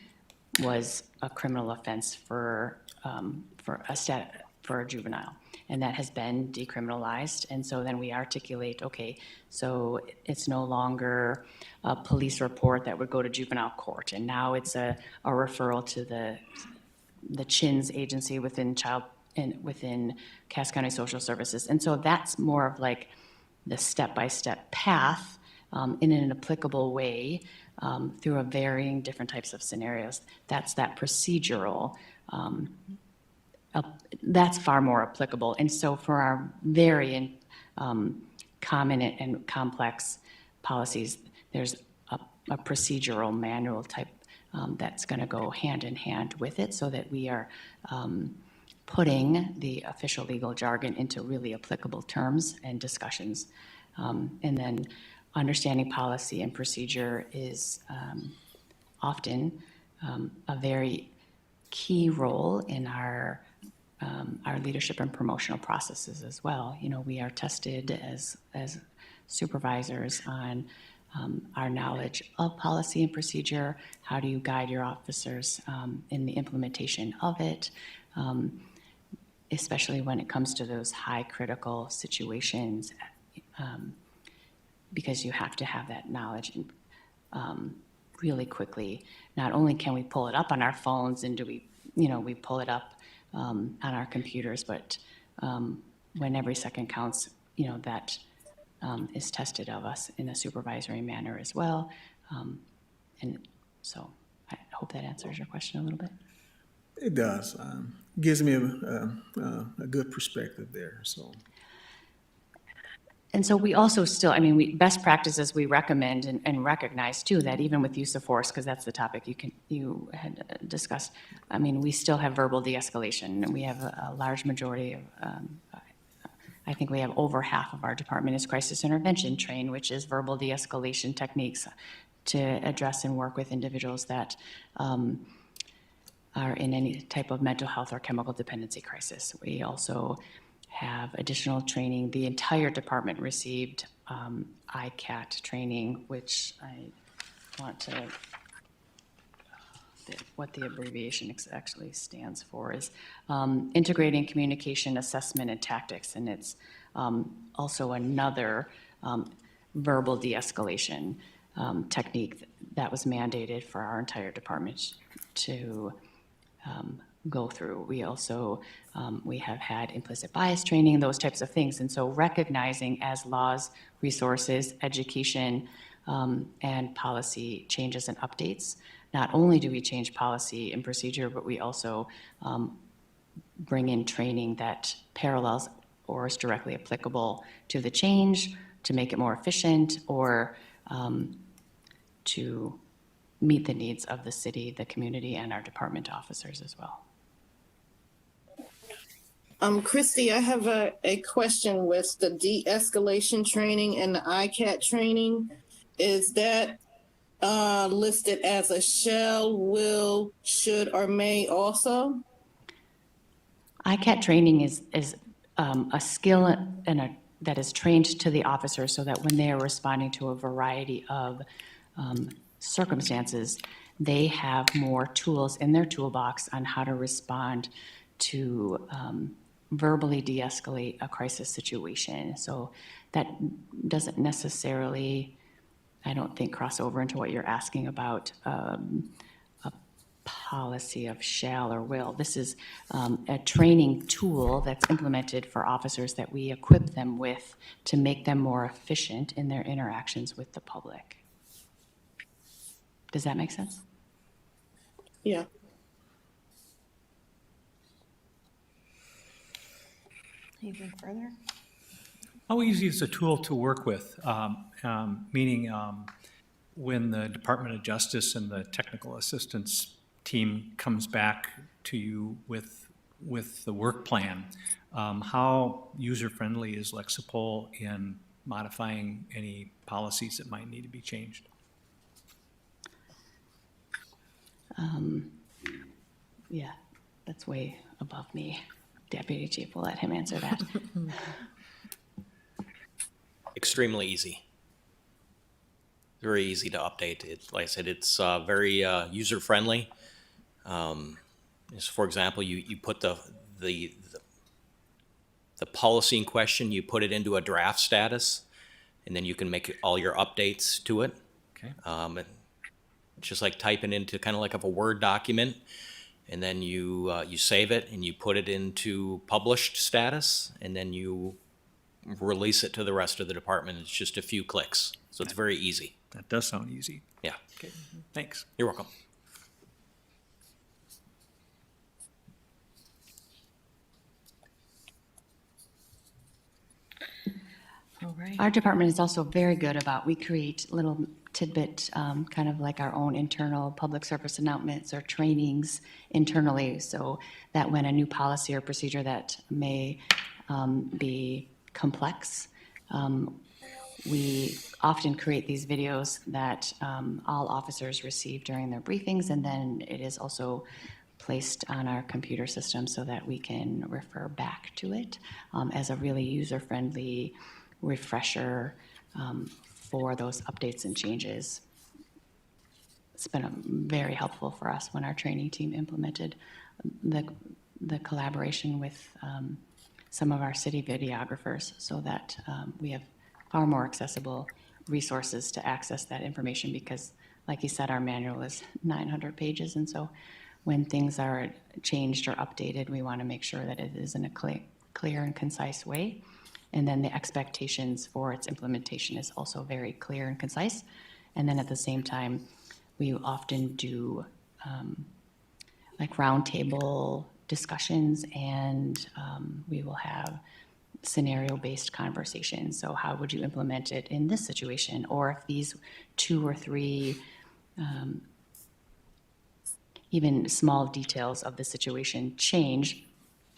was a criminal offense for a juvenile, and that has been decriminalized. And so then we articulate, okay, so it's no longer a police report that would go to juvenile court, and now it's a referral to the CHINS agency within Cass County Social Services. And so that's more of like the step-by-step path in an applicable way through a varying different types of scenarios. That's that procedural. That's far more applicable. And so for our very common and complex policies, there's a procedural manual type that's going to go hand in hand with it so that we are putting the official legal jargon into really applicable terms and discussions. And then understanding policy and procedure is often a very key role in our leadership and promotional processes as well. We are tested as supervisors on our knowledge of policy and procedure. How do you guide your officers in the implementation of it, especially when it comes to those high critical situations, because you have to have that knowledge really quickly. Not only can we pull it up on our phones and we pull it up on our computers, but when every second counts, that is tested of us in a supervisory manner as well. And so I hope that answers your question a little bit. It does. Gives me a good perspective there. So. And so we also still, best practices we recommend and recognize too, that even with use of force, because that's the topic you had discussed, we still have verbal de-escalation, and we have a large majority of, I think we have over half of our department is crisis intervention trained, which is verbal de-escalation techniques to address and work with individuals that are in any type of mental health or chemical dependency crisis. We also have additional training. The entire department received ICAT training, which I want to, what the abbreviation actually stands for is Integrating Communication Assessment and Tactics, and it's also another verbal de-escalation technique that was mandated for our entire department to go through. We also, we have had implicit bias training, those types of things. And so recognizing as laws, resources, education, and policy changes and updates, not only do we change policy and procedure, but we also bring in training that parallels or is directly applicable to the change, to make it more efficient, or to meet the needs of the city, the community, and our department officers as well. Christy, I have a question with the de-escalation training and the ICAT training. Is that listed as a shall, will, should, or may also? ICAT training is a skill that is trained to the officers so that when they are responding to a variety of circumstances, they have more tools in their toolbox on how to respond to verbally de-escalate a crisis situation. So that doesn't necessarily, I don't think, cross over into what you're asking about a policy of shall or will. This is a training tool that's implemented for officers that we equip them with to make them more efficient in their interactions with the public. Does that make sense? Yeah. Anything further? How easy is a tool to work with? Meaning, when the Department of Justice and the technical assistance team comes back to you with the work plan, how user-friendly is Lexipol in modifying any policies that might need to be changed? Yeah, that's way above me. Deputy Chief will let him answer that. Extremely easy. Very easy to update. Like I said, it's very user-friendly. For example, you put the policy in question, you put it into a draft status, and then you can make all your updates to it. Okay. It's just like typing into kind of like a Word document, and then you save it and you put it into published status, and then you release it to the rest of the department. It's just a few clicks, so it's very easy. That does sound easy. Yeah, Okay, thanks. you're welcome. All right. Our department is also very good about, we create little tidbit, kind of like our own internal public service announcements or trainings internally, so that when a new policy or procedure that may be complex, we often create these videos that all officers receive during their briefings, and then it is also placed on our computer system so that we can refer back to it as a really user-friendly refresher for those updates and changes. It's been very helpful for us when our training team implemented the collaboration with some of our city videographers so that we have far more accessible resources to access that information because, like you said, our manual is 900 pages, and so when things are changed or updated, we want to make sure that it is in a clear and concise way. And then the expectations for its implementation is also very clear and concise. And then at the same time, we often do like roundtable discussions, and we will have scenario-based conversations. So how would you implement it in this situation? Or if these 2 or 3 even small details of the situation change,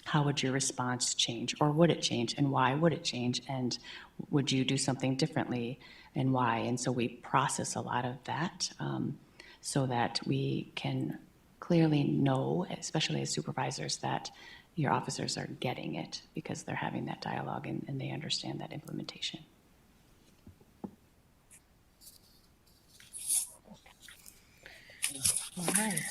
how would your response change? Or would it change? And why would it change? And would you do something differently? And why? And so we process a lot of that so that we can clearly know, especially as supervisors, that your officers are getting it because they're having that dialogue and they understand that implementation. All right.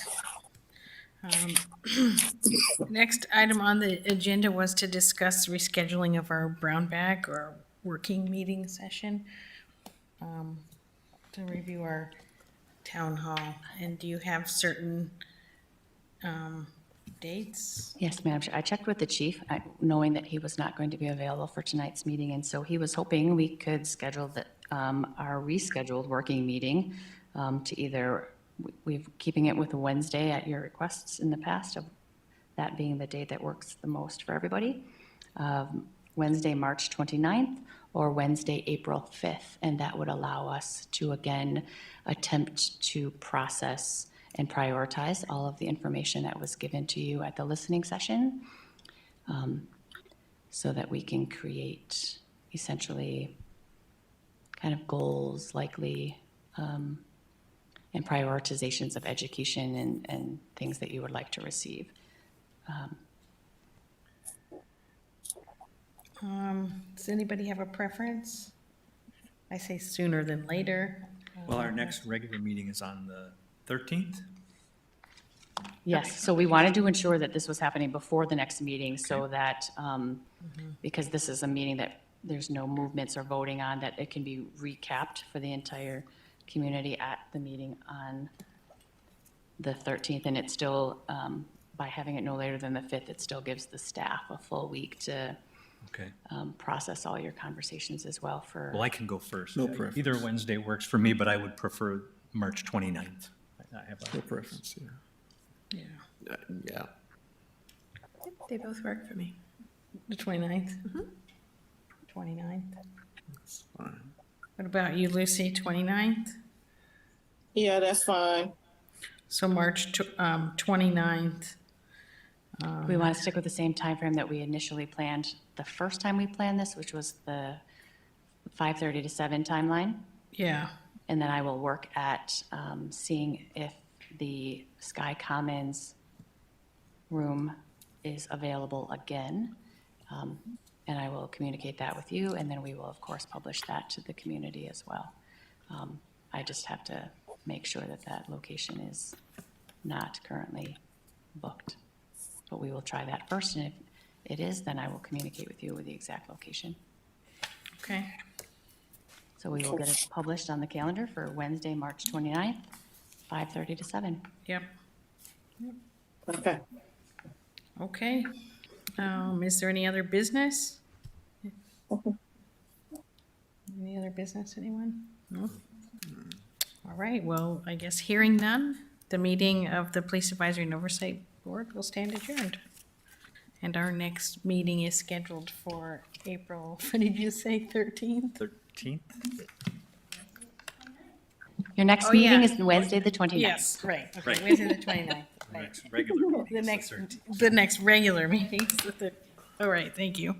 Next item on the agenda was to discuss rescheduling of our brown bag or working meeting session. to review our town hall. And do you have certain dates? Yes, Madam Chair. I checked with the chief, knowing that he was not going to be available for tonight's meeting, and so he was hoping we could schedule our rescheduled working meeting to either, we've keeping it with a Wednesday at your requests in the past, of that being the date that works the most for everybody, Wednesday, March 29th, or Wednesday, April 5th, and that would allow us to again attempt to process and prioritize all of the information that was given to you at the listening session, so that we can create essentially kind of goals, likely, and prioritizations of education and things that you would like to receive. Does anybody have a preference? I say sooner than later. Well, our next regular meeting is on the 13th. Yes, so we wanted to ensure that this was happening before the next meeting, so that, because this is a meeting that there's no movements or voting on, that it can be recapped for the entire community at the meeting on the 13th, and it still, by having it no later than the 5th, it still gives the staff a full week to Okay. process all your conversations as well for. Well, I can go first. No preference. Either Wednesday works for me, but I would prefer March 29th. I have No preference, yeah. Yeah, Yeah. They both work for me. the 29th. 29th. That's fine. What about you, Lucy, 29th? Yeah, that's fine. So March 29th. We want to stick with the same time frame that we initially planned the first time we planned this, which was the 5:30 to 7 timeline. Yeah, And then I will work at seeing if the Sky Commons room is available again. And I will communicate that with you, and then we will, of course, publish that to the community as well. I just have to make sure that that location is not currently booked. But we will try that first, and if it is, then I will communicate with you with the exact location. okay. So we will get it published on the calendar for Wednesday, March 29th, 5:30 to 7. Yep, Okay. okay. Is there any other business? Any other business, anyone? No? All right, well, I guess hearing none, the meeting of the Police Advisory and Oversight Board will stand adjourned. And our next meeting is scheduled for April, what did you say, 13th? 13th? Your next Oh, meeting yeah. is Wednesday, the 29th. Yes, right, okay, Right. Wednesday the 29th. Right. Next regular meeting The is next, 13th. the next regular meeting. All right, thank you.